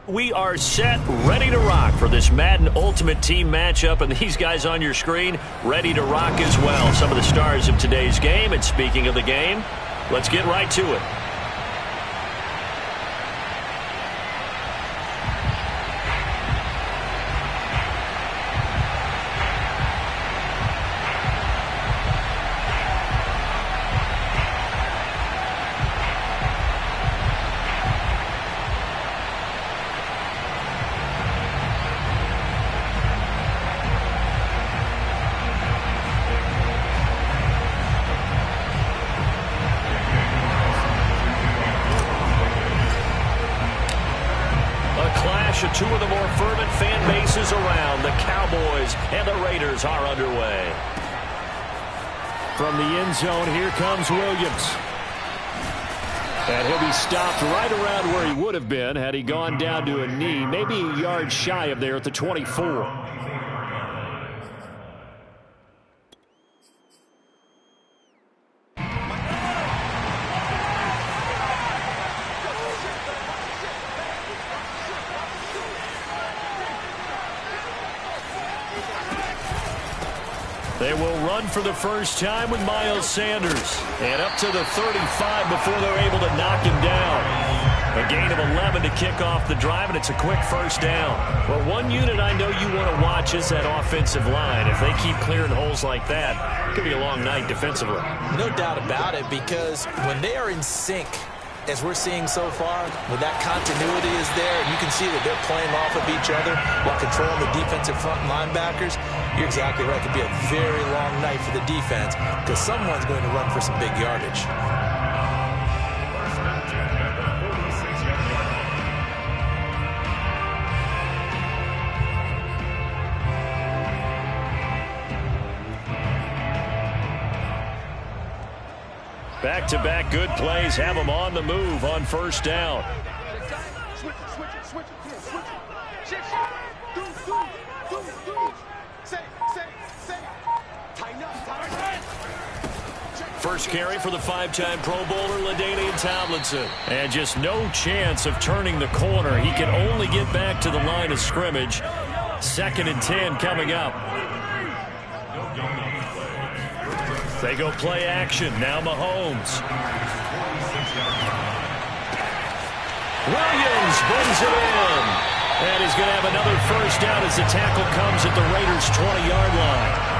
We are set, ready to rock for this Madden Ultimate Team matchup, and these guys on your screen ready to rock as well. Some of the stars of today's game, and speaking of the game, let's get right to it. Of two of the more fervent fan bases around. The Cowboys and the Raiders are underway. From the end zone, here comes Williams. And he'll be stopped right around where he would have been had he gone down to a knee, maybe a yard shy of there at the 24. They will run for the first time with Miles Sanders. And up to the 35 before they're able to knock him down. A gain of 11 to kick off the drive, and it's a quick first down. Well, one unit I know you want to watch is that offensive line. If they keep clearing holes like that, it could be a long night defensively. No doubt about it, because when they are in sync, as we're seeing so far, when that continuity is there, you can see that they're playing off of each other while controlling the defensive front linebackers. You're exactly right. It could be a very long night for the defense because someone's going to run for some big yardage. Back-to-back good plays have them on the move on first down. First carry for the five-time Pro Bowler, LaDainian Tomlinson. And just no chance of turning the corner. He can only get back to the line of scrimmage. 2nd and 10 coming up. They go play action. Now Mahomes. Williams brings it in. And he's going to have another first down as the tackle comes at the Raiders' 20-yard line.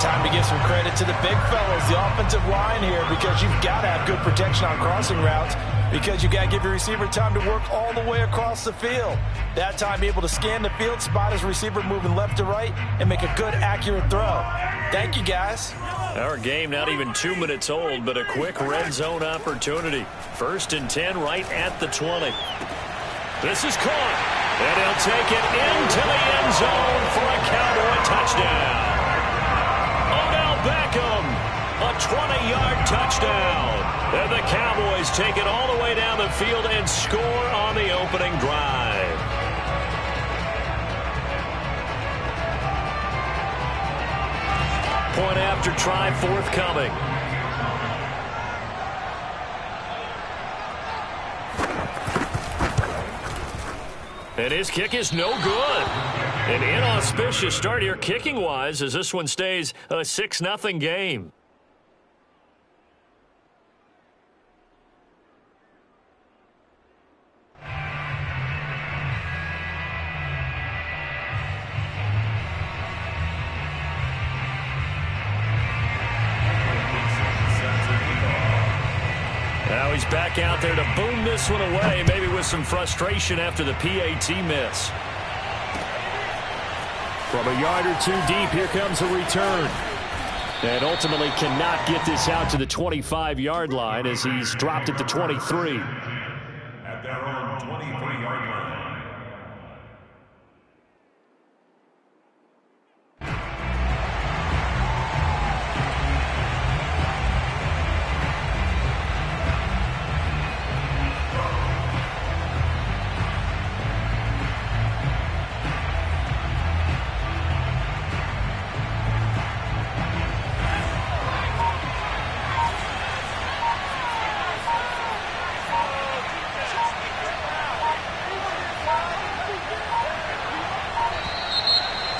Time to give some credit to the big fellas, the offensive line here, because you've got to have good protection on crossing routes, because you've got to give your receiver time to work all the way across the field. That time, be able to scan the field, spot his receiver moving left to right, and make a good, accurate throw. Thank you, guys. Our game not even 2 minutes old, but a quick red zone opportunity. 1st and 10 right at the 20. This is caught, and he'll take it into the end zone for a Cowboy touchdown. Beckham, a 20-yard touchdown. And the Cowboys take it all the way down the field and score on the opening drive. Point after try forthcoming. And his kick is no good. An inauspicious start here kicking-wise as this one stays a 6-0 game. Now he's back out there to boom this one away, maybe with some frustration after the PAT miss. From a yard or two deep, here comes a return. And ultimately cannot get this out to the 25-yard line as he's dropped at the 23. At their own 23-yard line.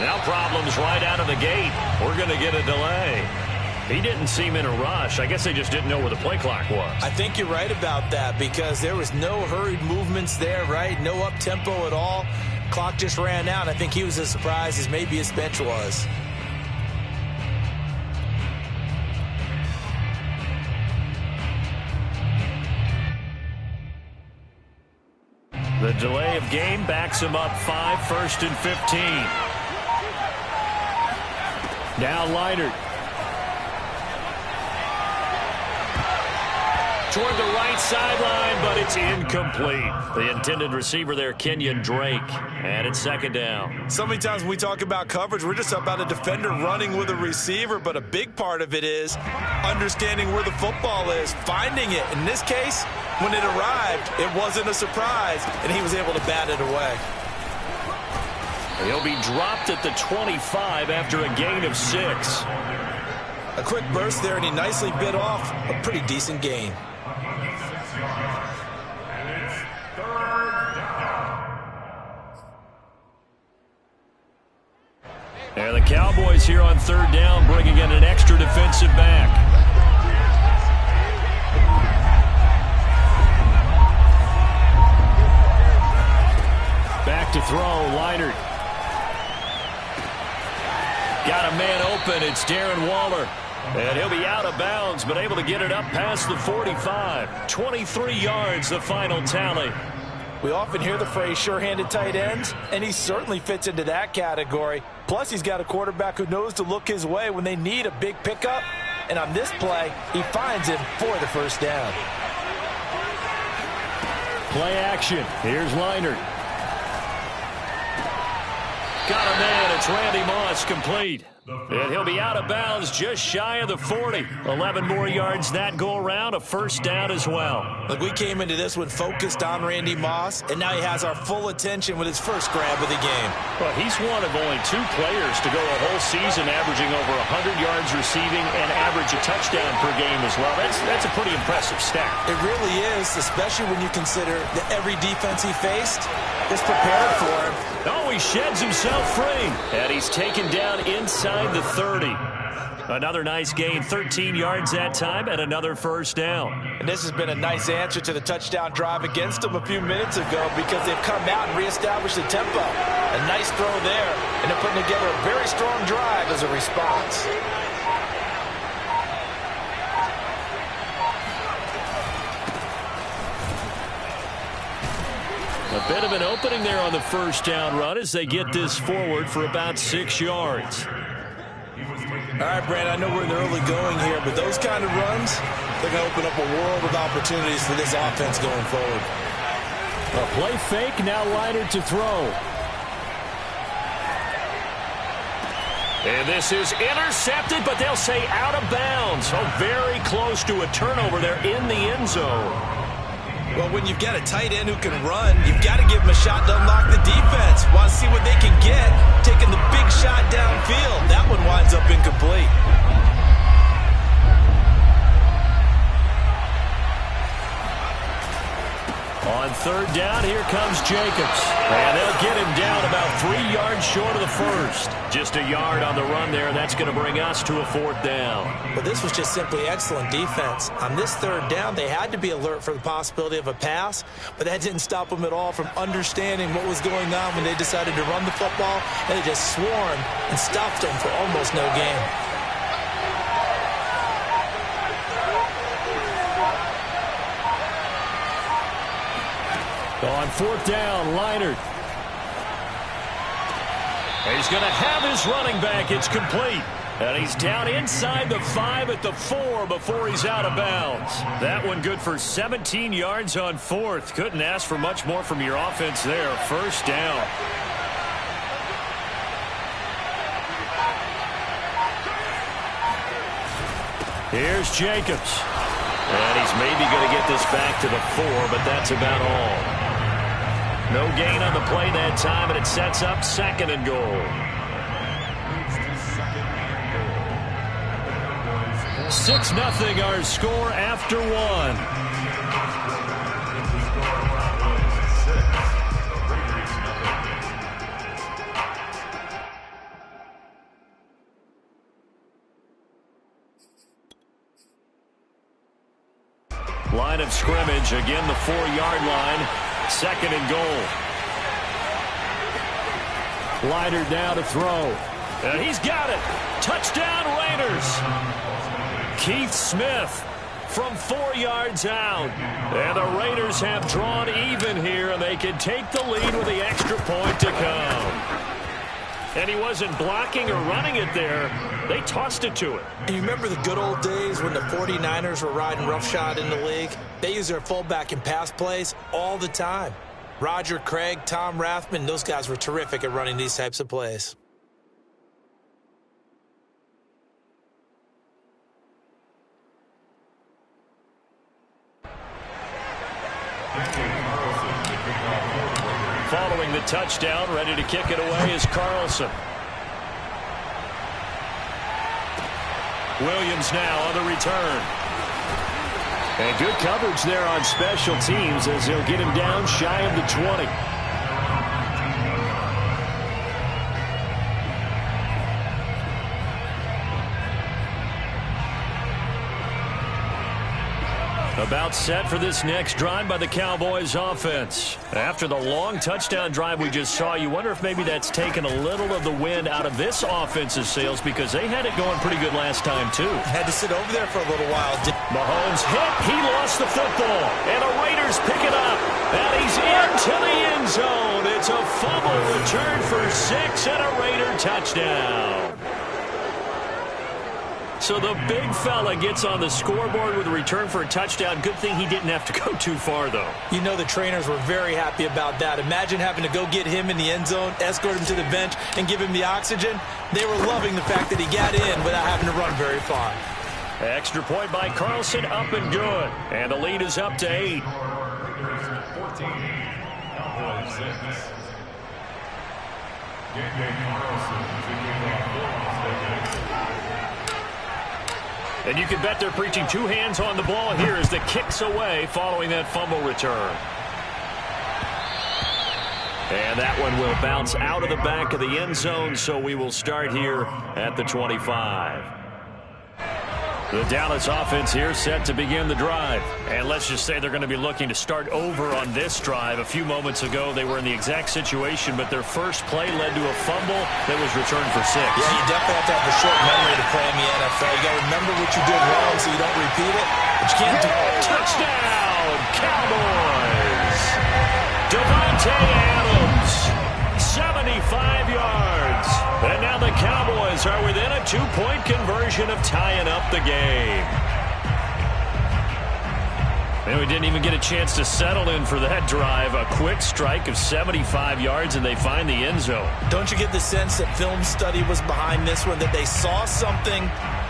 Now problems right out of the gate. We're going to get a delay. He didn't seem in a rush. I guess they just didn't know where the play clock was. I think you're right about that because there was no hurried movements there, right? No up-tempo at all. Clock just ran out. I think he was as surprised as maybe his bench was. The delay of game backs him up 5, 1st and 15. Now Leonard. Toward the right sideline, but it's incomplete. The intended receiver there, Kenyon Drake. And it's 2nd down. So many times when we talk about coverage, we're just about a defender running with a receiver, but a big part of it is understanding where the football is, finding it. In this case, when it arrived, it wasn't a surprise, and he was able to bat it away. He'll be dropped at the 25 after a gain of 6. A quick burst there, and he nicely bit off a pretty decent gain. And the Cowboys here on 3rd down, bringing in an extra defensive back. Back to throw, Leonard. Got a man open, it's Darren Waller. And he'll be out of bounds, but able to get it up past the 45. 23 yards, the final tally. We often hear the phrase sure-handed tight ends, and he certainly fits into that category. Plus, he's got a quarterback who knows to look his way when they need a big pickup. And on this play, he finds him for the 1st down. Play action. Here's Leonard. Got a man. It's Randy Moss, complete. And he'll be out of bounds just shy of the 40. 11 more yards that go around, a 1st down as well. Look, we came into this one focused on Randy Moss, and now he has our full attention with his first grab of the game. Well, he's one of only 2 players to go a whole season averaging over 100 yards receiving and average a touchdown per game as well. That's a pretty impressive stat. It really is, especially when you consider that every defense he faced is prepared for him. Oh, he sheds himself free. And he's taken down inside the 30. Another nice gain, 13 yards that time, and another 1st down. And this has been a nice answer to the touchdown drive against them a few minutes ago because they've come out and reestablished the tempo. A nice throw there, and they're putting together a very strong drive as a response. A bit of an opening there on the 1st down run as they get this forward for about 6 yards. All right, Brandon, I know we're in the early going here, but those kind of runs, they're going to open up a world of opportunities for this offense going forward. A play fake, now Leonard to throw. And this is intercepted, but they'll say out of bounds. Oh, very close to a turnover there in the end zone. Well, when you've got a tight end who can run, you've got to give him a shot to unlock the defense. Want to see what they can get, taking the big shot downfield. That one winds up incomplete. On 3rd down, here comes Jacobs. And they'll get him down about 3 yards short of the 1st. Just a yard on the run there. That's going to bring us to a 4th down. Well, this was just simply excellent defense. On this 3rd down, they had to be alert for the possibility of a pass, but that didn't stop them at all from understanding what was going on when they decided to run the football, and they just swarmed and stuffed them for almost no gain. On 4th down, Leonard. He's going to have his running back. It's complete. And he's down inside the 5 at the 4 before he's out of bounds. That one good for 17 yards on 4th. Couldn't ask for much more from your offense there. 1st down. Here's Jacobs. And he's maybe going to get this back to the 4, but that's about all. No gain on the play that time, and it sets up 2nd and goal. 6-0 our score after 1. of scrimmage. Again, the 4-yard line. 2nd and goal. Leiter now to throw. And he's got it. Touchdown, Raiders. Keith Smith from 4 yards out. And the Raiders have drawn even here, and they can take the lead with the extra point to come. And he wasn't blocking or running it there. They tossed it to him. And you remember the good old days when the 49ers were riding roughshod in the league? They use their fullback in pass plays all the time. Roger Craig, Tom Rathman, those guys were terrific at running these types of plays. Following the touchdown, ready to kick it away is Carlson. Williams now on the return. And good coverage there on special teams as they'll get him down shy of the 20. About set for this next drive by the Cowboys offense. After the long touchdown drive we just saw, you wonder if maybe that's taken a little of the wind out of this offense's sails because they had it going pretty good last time too. Had to sit over there for a little while. Mahomes hit. He lost the football. And the Raiders pick it up. And he's into the end zone. It's a fumble return for 6 and a Raider touchdown. So the big fella gets on the scoreboard with a return for a touchdown. Good thing he didn't have to go too far, though. You know the trainers were very happy about that. Imagine having to go get him in the end zone, escort him to the bench, and give him the oxygen. They were loving the fact that he got in without having to run very far. Extra point by Carlson, up and good. And the lead is up to 8. 14, Cowboys 6. Carlson to And you can bet they're preaching 2 hands on the ball here as the kick's away following that fumble return. And that one will bounce out of the back of the end zone, so we will start here at the 25. The Dallas offense here set to begin the drive. And let's just say they're going to be looking to start over on this drive. A few moments ago, they were in the exact situation, but their first play led to a fumble that was returned for 6. Yeah, you definitely have to have a short memory to play in the NFL. You got to remember what you did wrong so you don't repeat it, but you can't do it. Touchdown, Cowboys! Devontae Adams, 75 yards. And now the Cowboys are within a 2-point conversion of tying up the game. And we didn't even get a chance to settle in for that drive. A quick strike of 75 yards, and they find the end zone. Don't you get the sense that film study was behind this one, that they saw something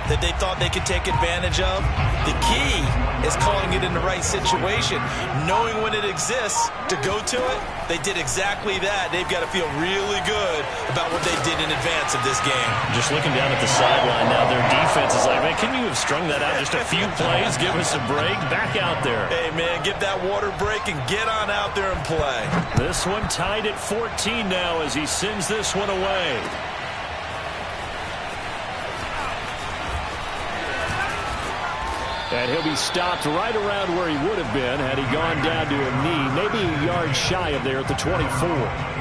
that they thought they could take advantage of? The key is calling it in the right situation. Knowing when it exists to go to it, they did exactly that. They've got to feel really good about what they did in advance of this game. Just looking down at the sideline now, their defense is like, man, can you have strung that out just a few plays? Give us a break. Back out there. Hey, man, get that water break and get on out there and play. This one tied at 14 now as he sends this one away. And he'll be stopped right around where he would have been had he gone down to a knee, maybe a yard shy of there at the 24.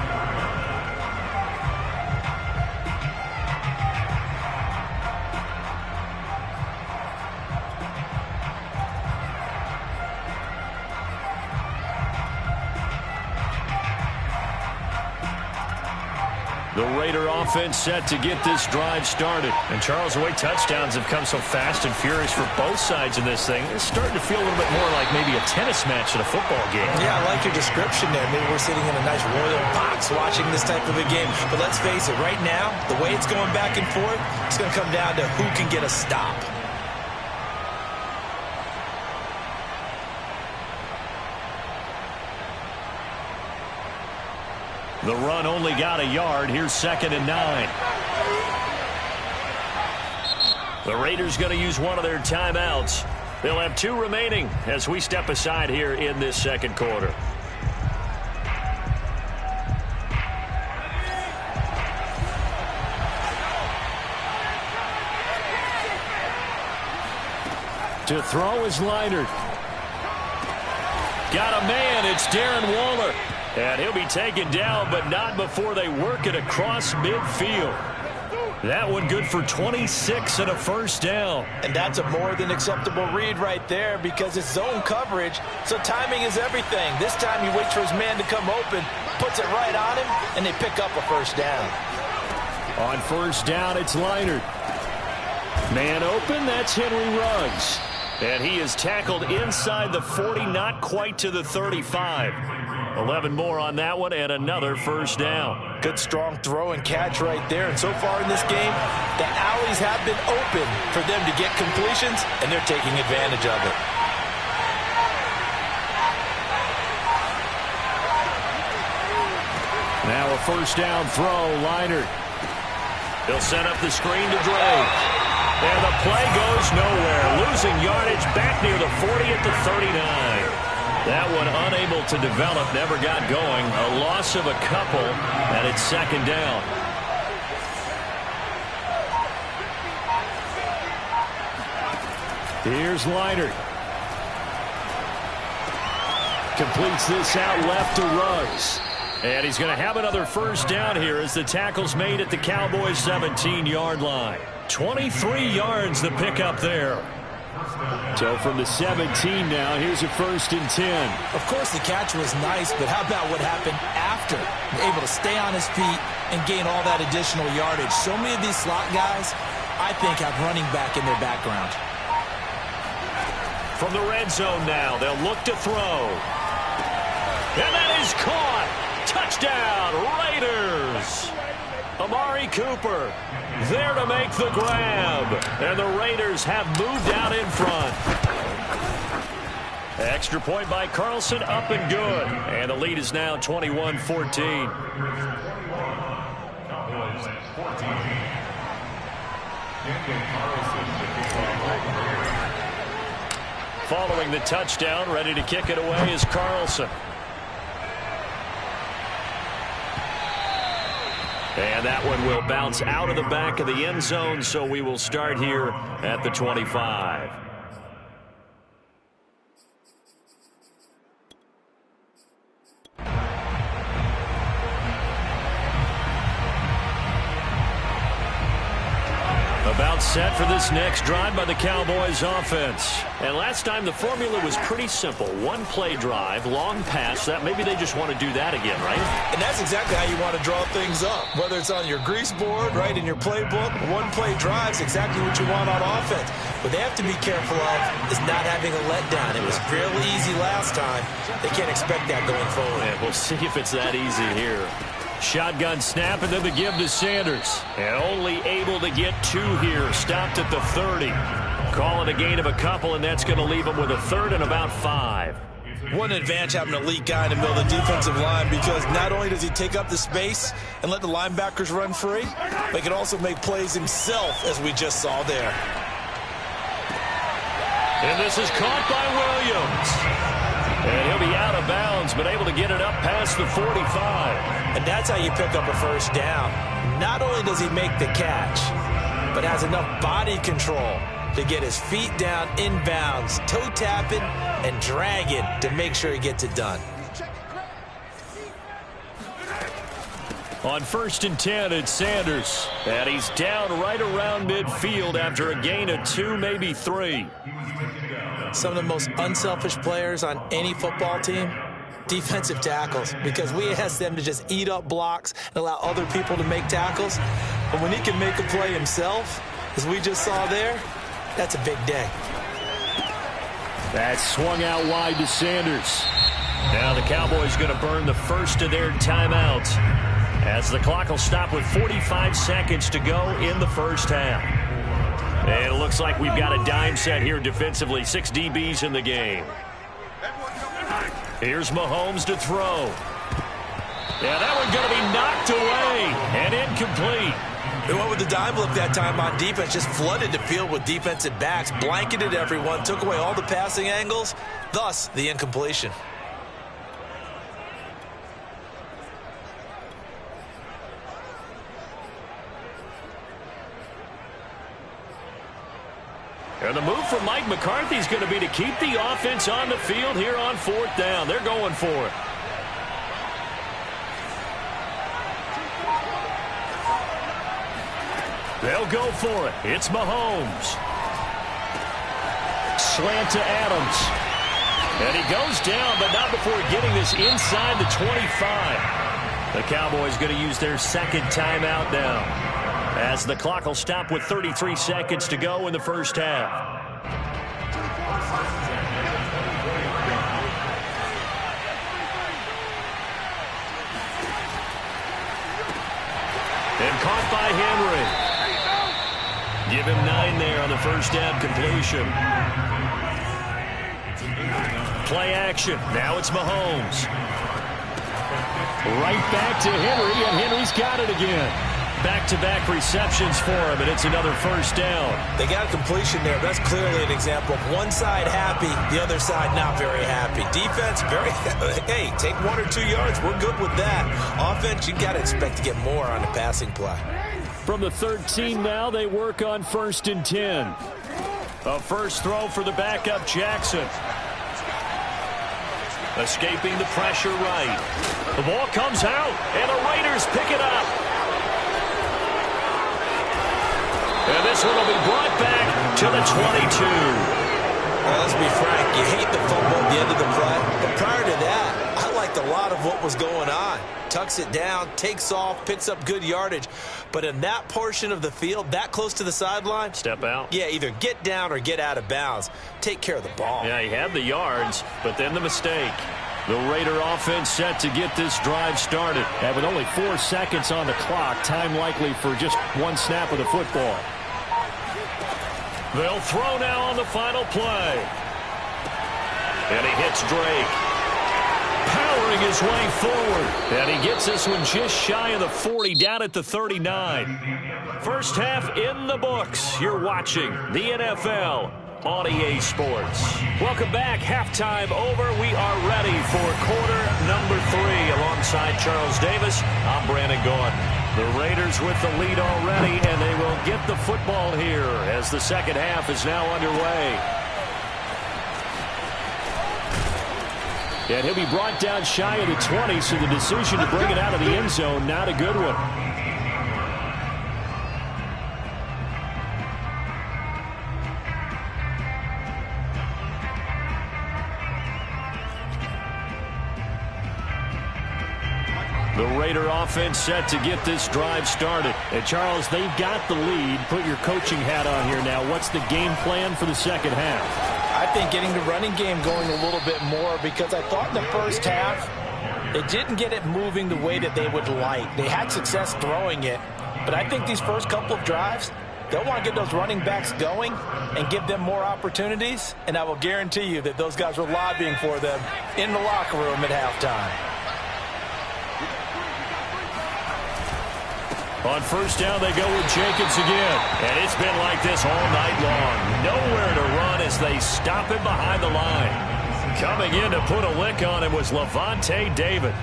The Raider offense set to get this drive started. And Charles, the way touchdowns have come so fast and furious for both sides in this thing, it's starting to feel a little bit more like maybe a tennis match at a football game. Yeah, I like your description there. Maybe we're sitting in a nice royal box watching this type of a game. But let's face it, right now, the way it's going back and forth, it's going to come down to who can get a stop. The run only got a yard. Here's 2nd and 9. The Raiders going to use one of their timeouts. They'll have 2 remaining as we step aside here in this second quarter. To throw is Leiter. Got a man. It's Darren Waller. And he'll be taken down, but not before they work it across midfield. That one good for 26 and a first down. And that's a more than acceptable read right there because it's zone coverage, so timing is everything. This time he waits for his man to come open, puts it right on him, and they pick up a first down. On first down, it's Leinart. Man open, that's Henry Ruggs. And he is tackled inside the 40, not quite to the 35. 11 more on that one, and another first down. Good strong throw and catch right there. And so far in this game, the alleys have been open for them to get completions, and they're taking advantage of it. Now a first down throw, Leinart. He'll set up the screen to Drake. And the play goes nowhere. Losing yardage back near the 40 at the 39. That one unable to develop, never got going. A loss of a couple, and it's second down. Here's Leinart. Completes this out left to Ruggs. And he's going to have another first down here as the tackle's made at the Cowboys' 17-yard line. 23 yards the pickup there. So from the 17 now, here's a 1st and 10. Of course, the catch was nice, but how about what happened after? Able to stay on his feet and gain all that additional yardage. So many of these slot guys, I think, have running back in their background. From the red zone now, they'll look to throw. And that is caught. Touchdown, Raiders. Amari Cooper there to make the grab. And the Raiders have moved out in front. Extra point by Carlson, up and good. And the lead is now 21-14. Following the touchdown, ready to kick it away is Carlson. And that one will bounce out of the back of the end zone, so we will start here at the 25. About set for this next drive by the Cowboys offense. And last time the formula was pretty simple. One play drive, long pass. That maybe they just want to do that again, right? And that's exactly how you want to draw things up. Whether it's on your grease board, right, in your playbook, one play drive is exactly what you want on offense. What they have to be careful of is not having a letdown. It was fairly easy last time. They can't expect that going forward. And we'll see if it's that easy here. Shotgun snap and then the give to Sanders. And only able to get 2 here. Stopped at the 30. Call it a gain of a couple, and that's going to leave them with a 3rd and about 5. What an advantage having an elite guy in the middle of the defensive line, because not only does he take up the space and let the linebackers run free, but he can also make plays himself, as we just saw there. And this is caught by Williams. And he'll be out of bounds, but able to get it up past the 45. And that's how you pick up a first down. Not only does he make the catch, but has enough body control to get his feet down inbounds, toe tapping and dragging to make sure he gets it done. On 1st and 10, it's Sanders. And he's down right around midfield after a gain of 2, maybe 3. Some of the most unselfish players on any football team, defensive tackles, because we ask them to just eat up blocks and allow other people to make tackles. But when he can make a play himself, as we just saw there, that's a big day. That's swung out wide to Sanders. Now the Cowboys going to burn the first of their timeouts, as the clock will stop with 45 seconds to go in the first half. And it looks like we've got a dime set here defensively. 6 DBs in the game. Here's Mahomes to throw. Yeah, that one's going to be knocked away and incomplete. They went with the dime look that time on defense, just flooded the field with defensive backs, blanketed everyone, took away all the passing angles, thus the incompletion. And the move from Mike McCarthy is going to be to keep the offense on the field here on 4th down. They're going for it. They'll go for it. It's Mahomes. Slant to Adams. And he goes down, but not before getting this inside the 25. The Cowboys going to use their second timeout now, as the clock will stop with 33 seconds to go in the first half. And caught by Henry. Give him 9 there on the first down completion. Play action. Now it's Mahomes. Right back to Henry, and Henry's got it again. Back-to-back receptions for him, and it's another first down. They got a completion there. That's clearly an example of one side happy, the other side not very happy. Defense, very, hey, take 1 or 2 yards. We're good with that. Offense, you got to expect to get more on the passing play. From the 13 now, they work on 1st and 10. A first throw for the backup Jackson. Escaping the pressure right. The ball comes out, and the Raiders pick it up. And this one will be brought back to the 22. Well, let's be frank. You hate the fumble at the end of the play. But prior to that, I liked a lot of what was going on. Tucks it down, takes off, picks up good yardage. But in that portion of the field, that close to the sideline, step out. Yeah, either get down or get out of bounds. Take care of the ball. Yeah, he had the yards, but then the mistake. The Raider offense set to get this drive started. And with only 4 seconds on the clock, time likely for just 1 snap of the football. They'll throw now on the final play. And he hits Drake. Powering his way forward. And he gets this one just shy of the 40, down at the 39. First half in the books. You're watching the NFL on EA Sports. Welcome back. Halftime over. We are ready for quarter number 3. Alongside Charles Davis, I'm Brandon Gordon. The Raiders with the lead already, and they will get the football here as the second half is now underway. And he'll be brought down shy of the 20, so the decision to bring it out of the end zone, not a good one. The Raider offense set to get this drive started. And Charles, they've got the lead. Put your coaching hat on here now. What's the game plan for the second half? I think getting the running game going a little bit more, because I thought in the first half they didn't get it moving the way that they would like. They had success throwing it, but I think these first couple of drives, they'll want to get those running backs going and give them more opportunities, and I will guarantee you that those guys were lobbying for them in the locker room at halftime. On first down, they go with Jacobs again. And it's been like this all night long. Nowhere to run as they stop him behind the line. Coming in to put a lick on him was Levante David.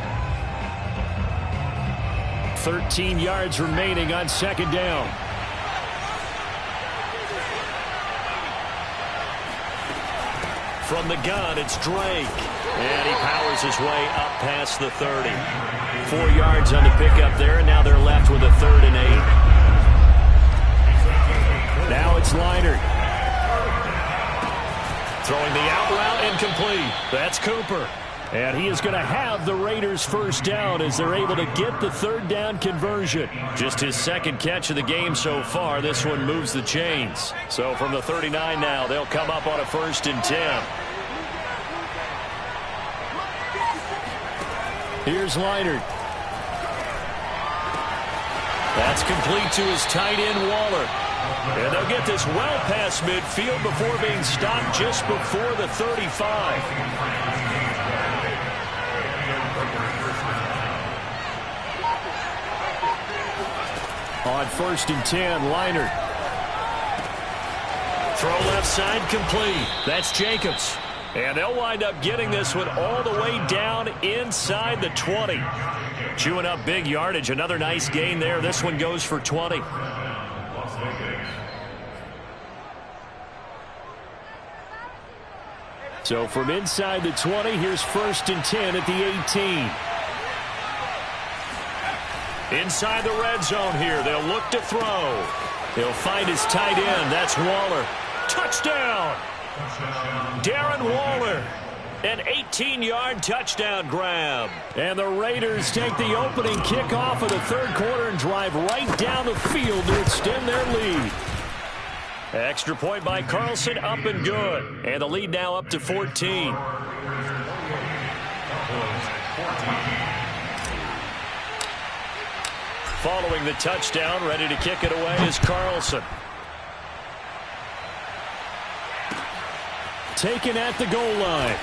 13 yards remaining on second down. From the gun, it's Drake. And he powers his way up past the 30. 4 yards on the pickup there, and now they're left with a 3rd and 8. Now it's Leinart. Throwing the out route incomplete. That's Cooper. And he is going to have the Raiders first down as they're able to get the 3rd down conversion. Just his second catch of the game so far. This one moves the chains. So from the 39 now, they'll come up on a 1st and 10. Here's Leinart. That's complete to his tight end, Waller. And they'll get this well past midfield before being stopped just before the 35. On 1st and 10, Leinart. Throw left side complete. That's Jacobs. And they'll wind up getting this one all the way down inside the 20. Chewing up big yardage. Another nice gain there. This one goes for 20. So from inside the 20, here's 1st and 10 at the 18. Inside the red zone here, they'll look to throw. He'll find his tight end. That's Waller. Touchdown! Darren Waller. An 18-yard touchdown grab. And the Raiders take the opening kickoff of the third quarter and drive right down the field to extend their lead. Extra point by Carlson, up and good. And the lead now up to 14. Following the touchdown, ready to kick it away is Carlson. Taken at the goal line.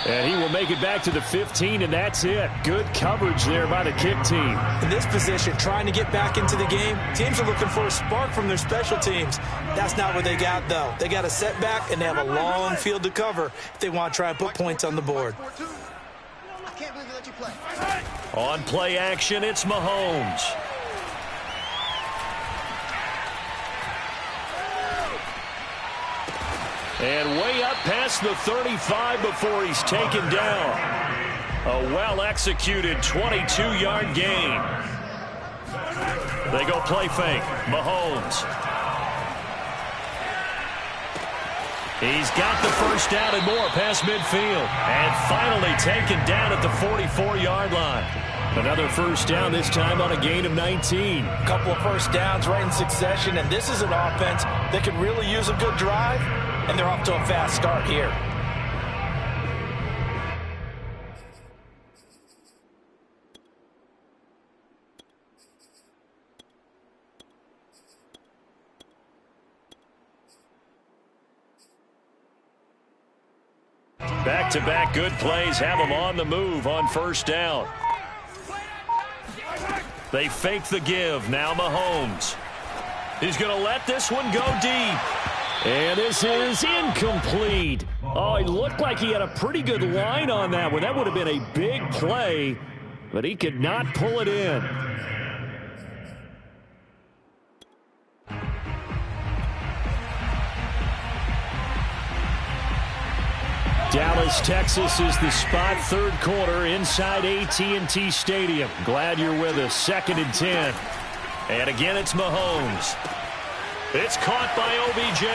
And he will make it back to the 15, and that's it. Good coverage there by the kick team. In this position, trying to get back into the game, teams are looking for a spark from their special teams. That's not what they got, though. They got a setback, and they have a long field to cover if they want to try and put points on the board. I can't believe they let you play. On play action, it's Mahomes. And way up past the 35 before he's taken down. A well-executed 22-yard gain. They go play fake. Mahomes. He's got the first down and more past midfield. And finally taken down at the 44-yard line. Another first down, this time on a gain of 19. A couple of first downs right in succession, and this is an offense that could really use a good drive. And they're off to a fast start here. Back-to-back good plays have them on the move on first down. They fake the give. Now Mahomes. He's going to let this one go deep. And this is incomplete. Oh, it looked like he had a pretty good line on that one. That would have been a big play, but he could not pull it in. Dallas, Texas is the spot, third quarter inside AT&T Stadium. Glad you're with us. 2nd and 10. And again, it's Mahomes. It's caught by OBJ.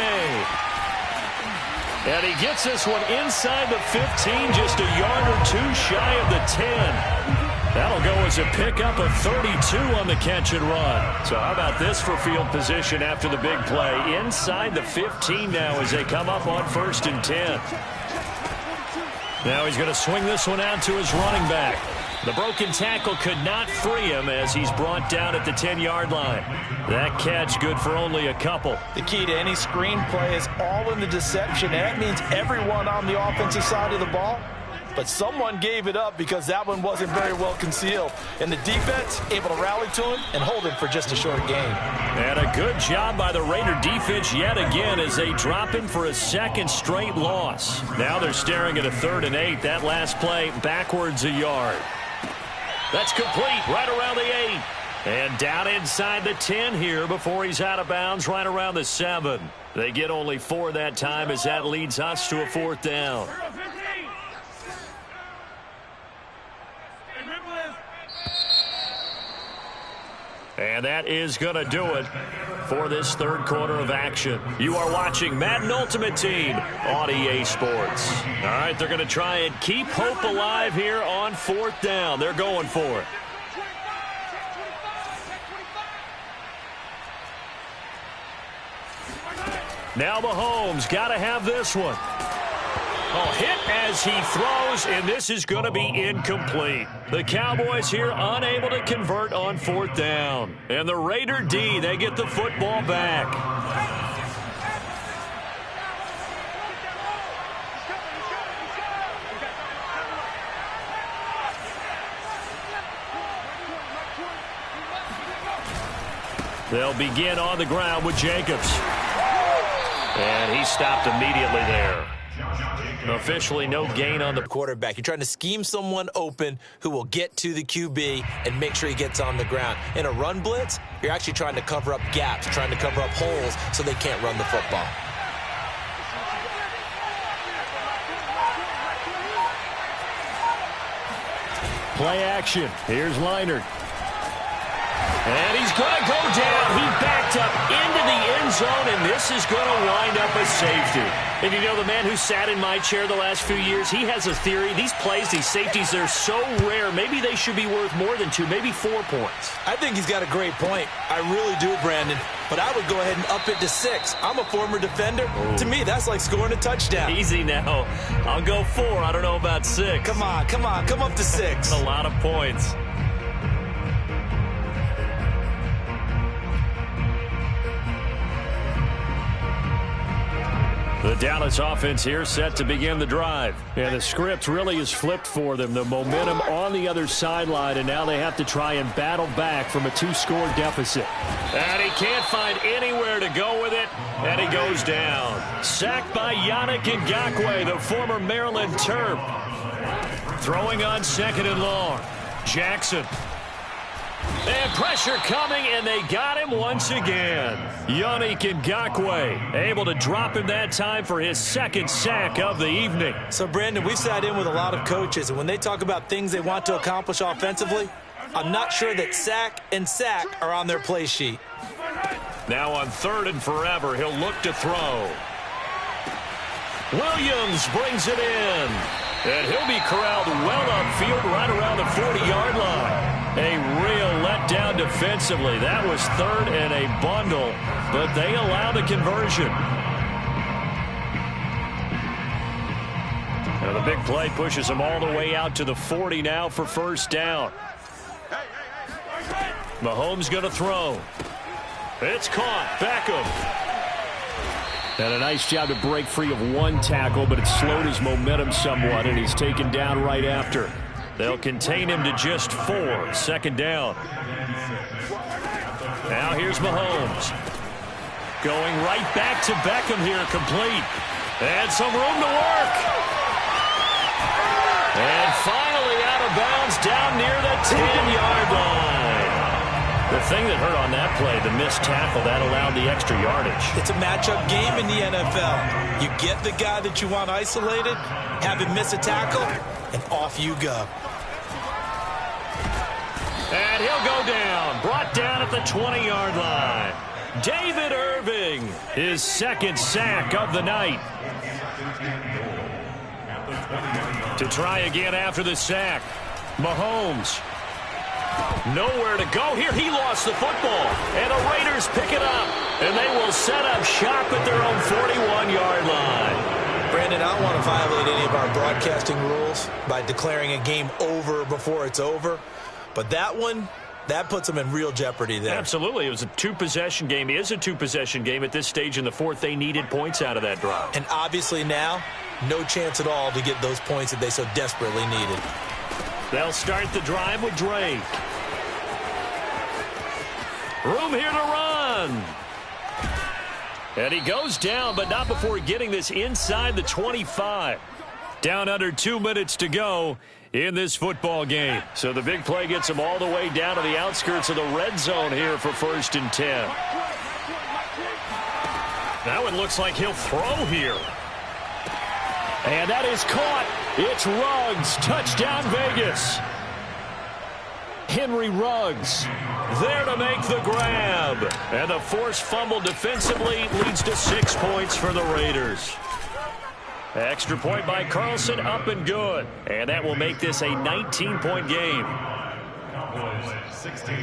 And he gets this one inside the 15, just a yard or two shy of the 10. That'll go as a pickup of 32 on the catch and run. So how about this for field position after the big play? Inside the 15 now as they come up on 1st and 10. Now he's going to swing this one out to his running back. The broken tackle could not free him as he's brought down at the 10-yard line. That catch good for only a couple. The key to any screenplay is all in the deception. And that means everyone on the offensive side of the ball. But someone gave it up because that one wasn't very well concealed. And the defense able to rally to him and hold him for just a short gain. And a good job by the Raider defense yet again as they drop him for a second straight loss. Now they're staring at a 3rd and 8. That last play backwards a yard. That's complete right around the 8. And down inside the 10 here before he's out of bounds right around the 7. They get only 4 that time as that leads us to a 4th down. And that is going to do it for this third quarter of action. You are watching Madden Ultimate Team on EA Sports. All right, they're going to try and keep hope alive here on 4th down. They're going for it. Now Mahomes got to have this one. Oh, hit as he throws, and this is going to be incomplete. The Cowboys here unable to convert on 4th down. And the Raider D, they get the football back. They'll begin on the ground with Jacobs. And he stopped immediately there. Officially no gain on the quarterback. You're trying to scheme someone open who will get to the QB and make sure he gets on the ground. In a run blitz, you're actually trying to cover up gaps, trying to cover up holes so they can't run the football. Play action. Here's Leinart. And he's going to go down. He backed up into the end zone, and this is going to wind up a safety. And you know, the man who sat in my chair the last few years, he has a theory. These plays, these safeties, they're so rare. Maybe they should be worth more than 2, maybe 4 points. I think he's got a great point. I really do, Brandon. But I would go ahead and up it to 6. I'm a former defender. Ooh. To me, that's like scoring a touchdown. Easy now. I'll go 4. I don't know about 6. Come on. Come up to 6. That's a lot of points. The Dallas offense here set to begin the drive. And the script really is flipped for them. The momentum on the other sideline, and now they have to try and battle back from a 2-score deficit. And he can't find anywhere to go with it, and he goes down. Sacked by Yannick Ngakoue, the former Maryland Terp. Throwing on 2nd and long. Jackson. And pressure coming, and they got him once again. Yannick Ngakoue able to drop him that time for his 2nd sack of the evening. So, Brandon, we sat in with a lot of coaches, and when they talk about things they want to accomplish offensively, I'm not sure that sack and sack are on their play sheet. Now on 3rd and forever, he'll look to throw. Williams brings it in. And he'll be corralled well upfield right around the 40-yard line. A real letdown defensively. That was 3rd and a bundle, but they allow the conversion. Now the big play pushes them all the way out to the 40 now for 1st down. Mahomes going to throw. It's caught. Beckham. And a nice job to break free of 1 tackle, but it slowed his momentum somewhat, and he's taken down right after. They'll contain him to just 4. 2nd down. Now here's Mahomes. Going right back to Beckham here, complete. And some room to work. And finally out of bounds down near the 10-yard line. The thing that hurt on that play, the missed tackle, that allowed the extra yardage. It's a matchup game in the NFL. You get the guy that you want isolated, have him miss a tackle, and off you go. And he'll go down, brought down at the 20-yard line. David Irving, his 2nd sack of the night. To try again after the sack, Mahomes. Nowhere to go here. He lost the football. And the Raiders pick it up. And they will set up shop at their own 41-yard line. Brandon, I don't want to violate any of our broadcasting rules by declaring a game over before it's over. But that one, that puts them in real jeopardy there. Absolutely. It was a 2-possession game. It is a 2-possession game at this stage in the 4th. They needed points out of that drive. And obviously now, no chance at all to get those points that they so desperately needed. They'll start the drive with Drake. Room here to run. And he goes down, but not before getting this inside the 25. Down under 2 minutes to go in this football game. So the big play gets him all the way down to the outskirts of the red zone here for 1st and 10. Now it looks like he'll throw here. And that is caught. It's Ruggs. Touchdown, Vegas. Henry Ruggs there to make the grab. And the forced fumble defensively leads to 6 points for the Raiders. Extra point by Carlson, up and good. And that will make this a 19-point game. Cowboys 16.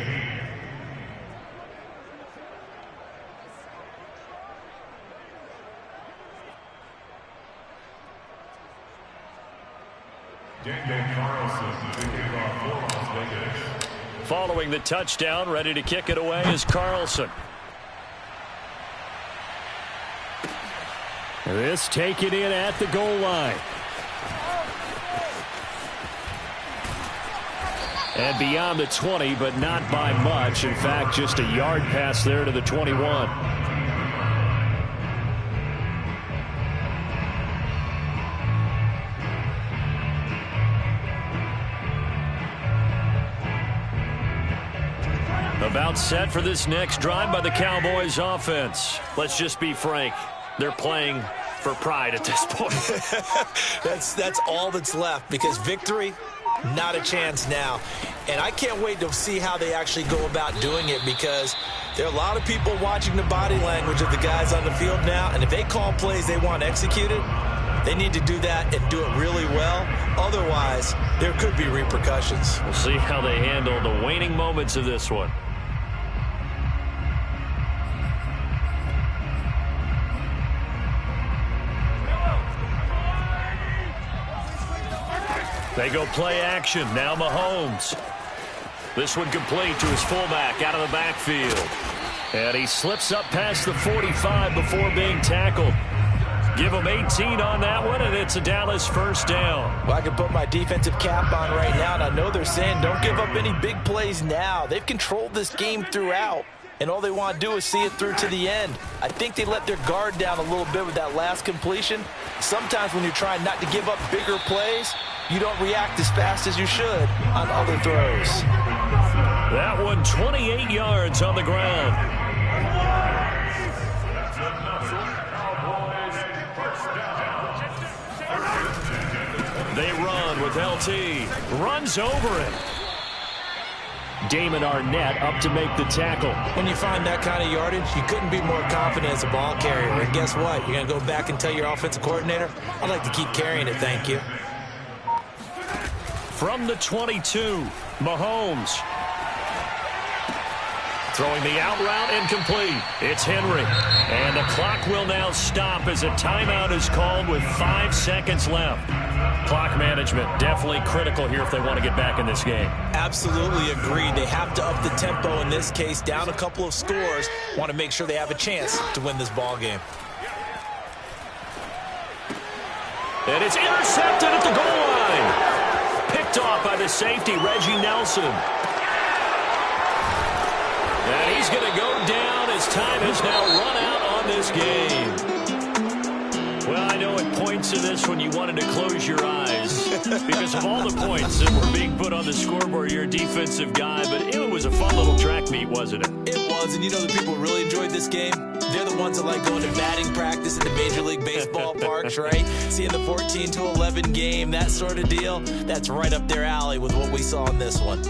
Following the touchdown, ready to kick it away is Carlson. This taken in at the goal line. And beyond the 20, but not by much. In fact, just a yard pass there to the 21. About set for this next drive by the Cowboys offense. Let's just be frank. They're playing for pride at this point. That's all that's left, because victory, Not a chance now. And I can't wait to see how they actually go about doing it, because there are a lot of people watching the body language of the guys on the field now, and if they call plays they want executed, they need to do that and do it really well. Otherwise, there could be repercussions. We'll see how they handle the waning moments of this one. They go play action. Now Mahomes. This one complete to his fullback out of the backfield. And he slips up past the 45 before being tackled. Give him 18 on that one, and it's a Dallas first down. Well, I can put my defensive cap on right now, and I know they're saying don't give up any big plays now. They've controlled this game throughout, and all they want to do is see it through to the end. I think they let their guard down a little bit with that last completion. Sometimes when you're trying not to give up bigger plays, you don't react as fast as you should on other throws. That one 28 yards on the ground. They run with LT. Runs over it. Damon Arnett up to make the tackle. When you find that kind of yardage, you couldn't be more confident as a ball carrier. And guess what? You're going to go back and tell your offensive coordinator, I'd like to keep carrying it, thank you. From the 22, Mahomes. Throwing the out route incomplete. It's Henry. And the clock will now stop as a timeout is called with 5 seconds left. Clock management definitely critical here if they want to get back in this game. Absolutely agreed. They have to up the tempo in this case, down a couple of scores. Want to make sure they have a chance to win this ball game. And it's intercepted at the goal line. Picked off by the safety, Reggie Nelson. And he's going to go down as time has now run out on this game. Well, I know at points in this one you wanted to close your eyes because of all the points that were being put on the scoreboard. You're a defensive guy, but it was a fun little track meet, wasn't it? It was, and you know the people who really enjoyed this game? They're the ones that like going to batting practice in the Major League Baseball parks, right? Seeing the 14-11 game, that sort of deal, that's right up their alley with what we saw in this one.